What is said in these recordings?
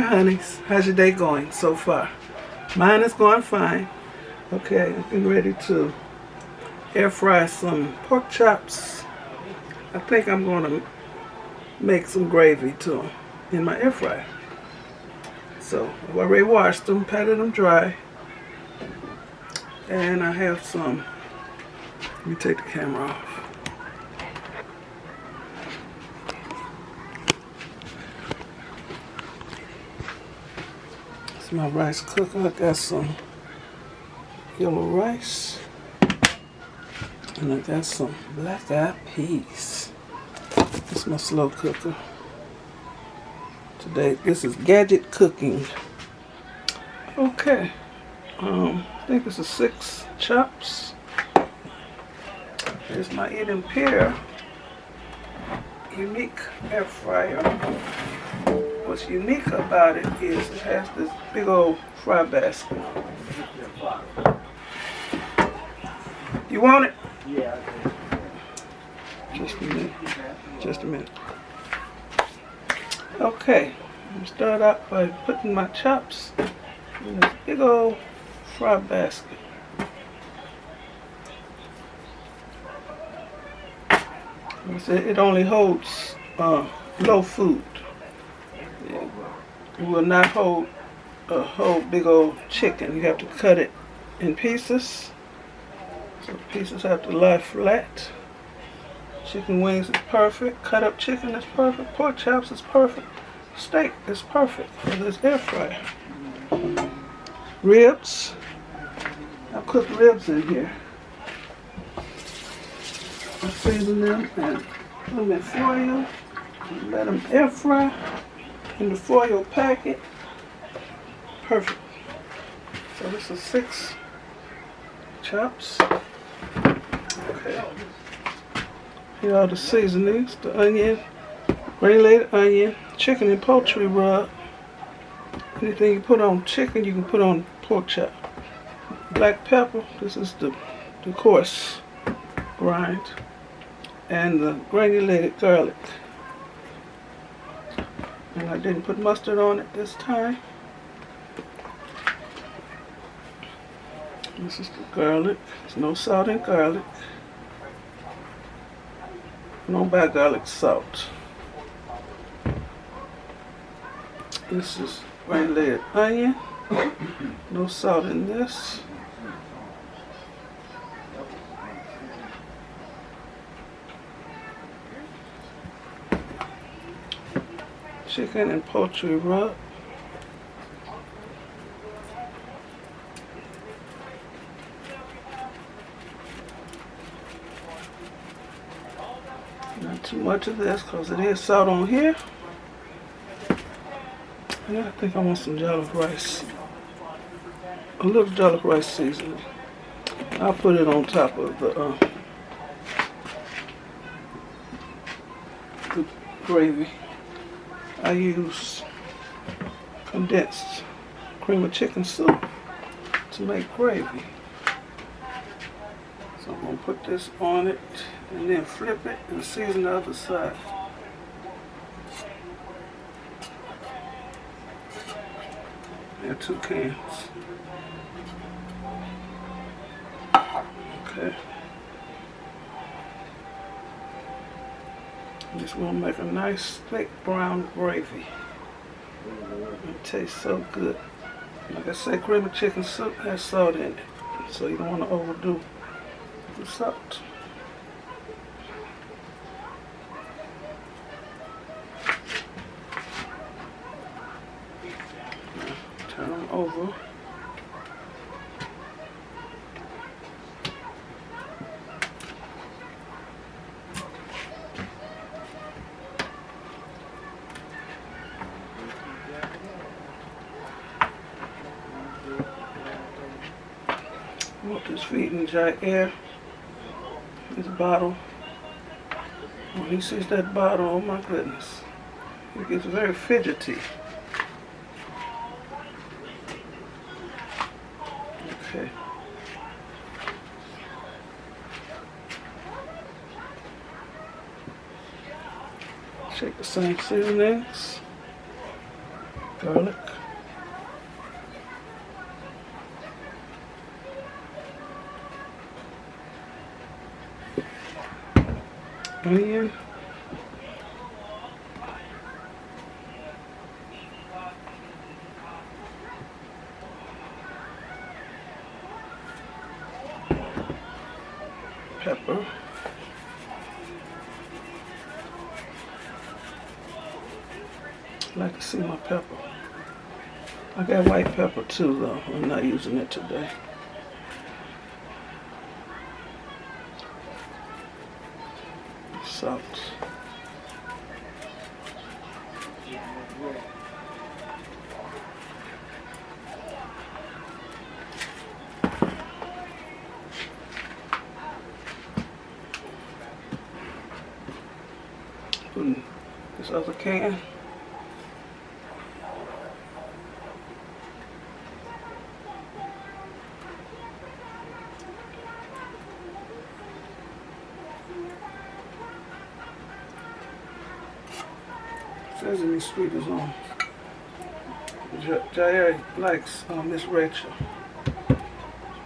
Honeys, how's your day going so far? Mine is going fine. Okay, I'm getting ready to air fry some pork chops. I think I'm going to make some gravy too in my air fryer. So I've already washed them, patted them dry, and I have some. Let me take the camera off. It's my rice cooker. I got some yellow rice, and I got some black-eyed peas. This is my slow cooker. Today, this is Gadget cooking. Okay, I think this is 6 chops. Here's my Eden Pear unique air fryer. What's unique about it is it has this big old fry basket. You want it? Yeah. Just a minute. Just a minute. Okay, I'm going to start out by putting my chops in this big old fry basket. It only holds low food. It will not hold a whole big old chicken. You have to cut it in pieces. So the pieces have to lie flat. Chicken wings is perfect. Cut up chicken is perfect. Pork chops is perfect. Steak is perfect for this air fryer. Ribs. I cook ribs in here. I season them and put them in foil and let them air fry in the foil packet. Perfect. So this is 6 chops. Okay. Here are the seasonings: the onion, granulated onion, chicken and poultry rub. Anything you put on chicken, you can put on pork chop. Black pepper. This is the coarse grind. And the granulated garlic. And I didn't put mustard on it this time. This is the garlic. There's no salt in garlic. Don't buy garlic salt. This is granulated onion. No salt in this. Chicken and poultry rub. Not too much of this because it is salt on here. And I think I want some jollof rice. A little jollof rice seasoning. I'll put it on top of the gravy. I use condensed cream of chicken soup to make gravy. So I'm going to put this on it and then flip it and season the other side. There are 2 cans. Okay. Just want to make a nice thick brown gravy. It tastes so good. Like I said, cream of chicken soup has salt in it, so you don't want to overdo the salt. Now, turn them over. What is feeding Jiair his bottle. When he sees that bottle, oh my goodness, he gets very fidgety. Okay. Check the same seasonings. garlic. Onion. Pepper. I like to see my pepper. I got white pepper too though. I'm not using it today. Salt. Putting this other can. Sesame Street is on. Jiair likes Miss Rachel. So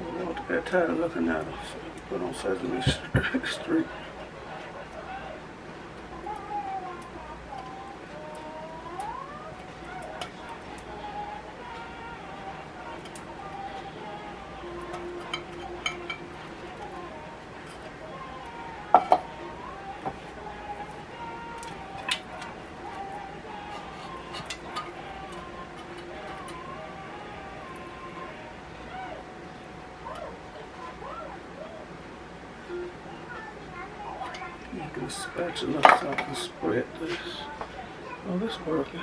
I don't get tired of looking at her, so I can put on Sesame Street. Get a spatula so I can spread this. Oh, this working.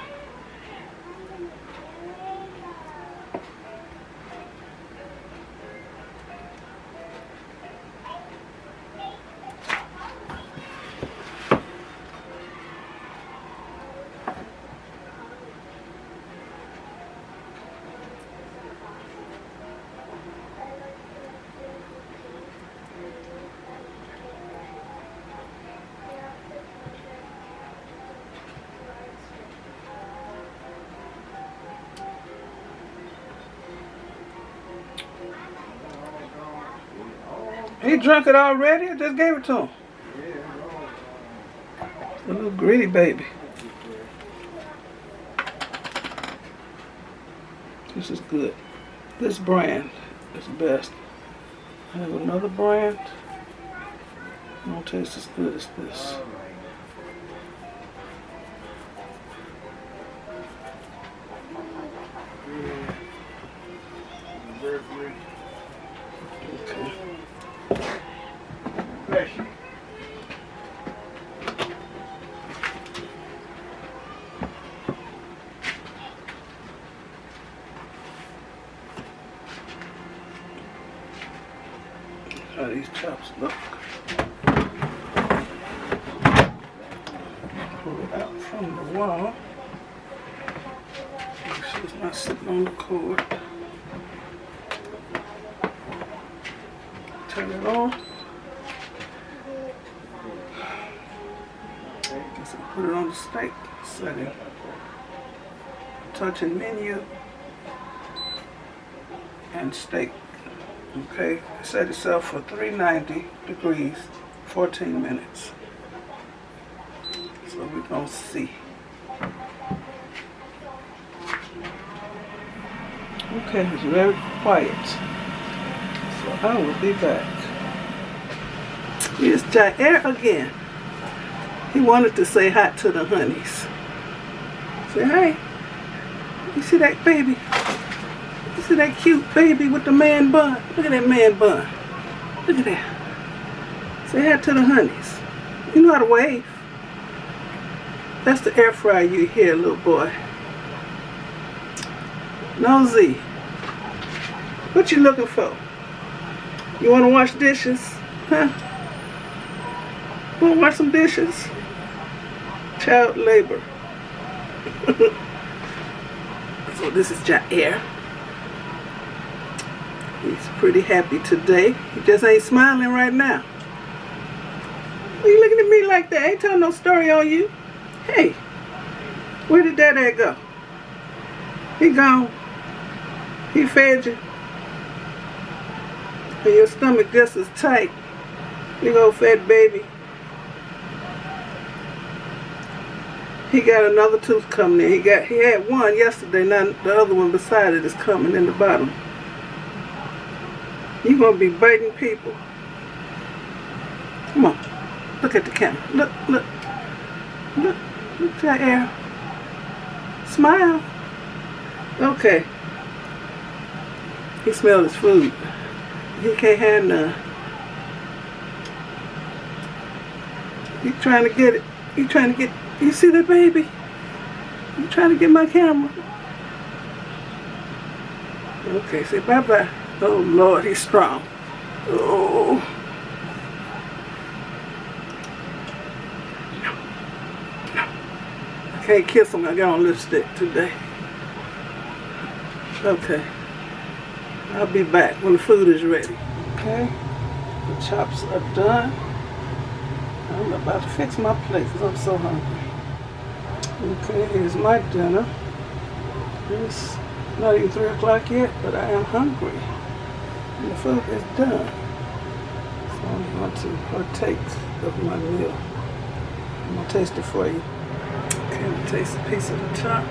He drunk it already? I just gave it to him. A little greedy baby. This is good. This brand is best. I have another brand. It won't taste as good as this. Okay. How these chops look. Pull it out from the wall. Make sure it's not sitting on the cord. Turn it on. Guess I'll put it on the steak setting. Touching menu and steak. Okay, set itself for 390 degrees, 14 minutes. So we're gonna see. Okay, it's very quiet. So I will be back. Here's Jiair again. He wanted to say hi to the honeys. Say hi. You see that baby? You see that cute baby with the man bun? Look at that man bun. Look at that. Say hi to the honeys. You know how to wave. That's the air fryer you hear, little boy. Nosy. What you looking for? You want to wash dishes? Huh? Want to wash some dishes? Child labor. So this is Jiair. He's pretty happy today. He just ain't smiling right now. Why you looking at me like that? I ain't telling no story on you. Hey, where did that go? He gone. He fed you. And your stomach just as tight. Big old fat baby. He got another tooth coming in. He had one yesterday, now the other one beside it is coming in the bottom. You're gonna be biting people. Come on. Look at the camera. Look, look. Look, Jiair. Smile. Okay. He smelled his food. He can't have none. He trying to get it. He trying to get, you see that baby? You trying to get my camera? Okay, say bye-bye. Oh Lord, he's strong. Oh. I can't kiss him. I got on lipstick today. Okay. I'll be back when the food is ready. Okay. The chops are done. I'm about to fix my plate because I'm so hungry. Okay, here's my dinner. It's not even 3 o'clock yet, but I am hungry. And the food is done. So I'm going to partake of my meal. I'm going to taste it for you. Okay, I'm going to taste a piece of the top.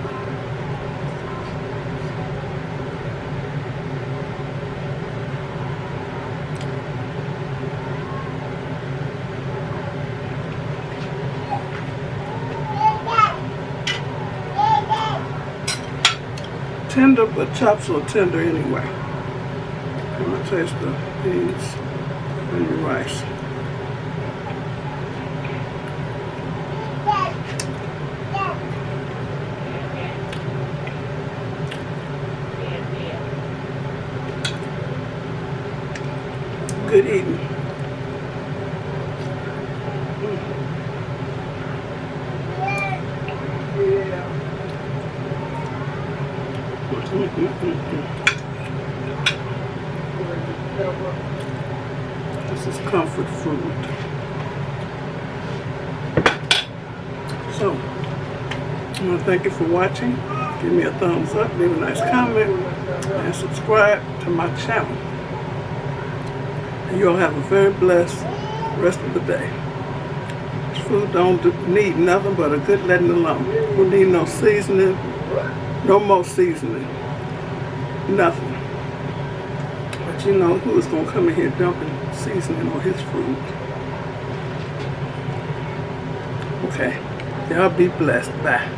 Tender, but chops are tender anyway. I'm going to taste the beans and the rice. Good eating. This is comfort food. So, I want to thank you for watching. Give me a thumbs up, leave a nice comment, and subscribe to my channel. And you'll have a very blessed rest of the day. This food don't need nothing but a good letting alone. Don't need no seasoning, no more seasoning, nothing. But you know who is going to come in here dumping seasoning on his food. Okay, y'all be blessed. Bye.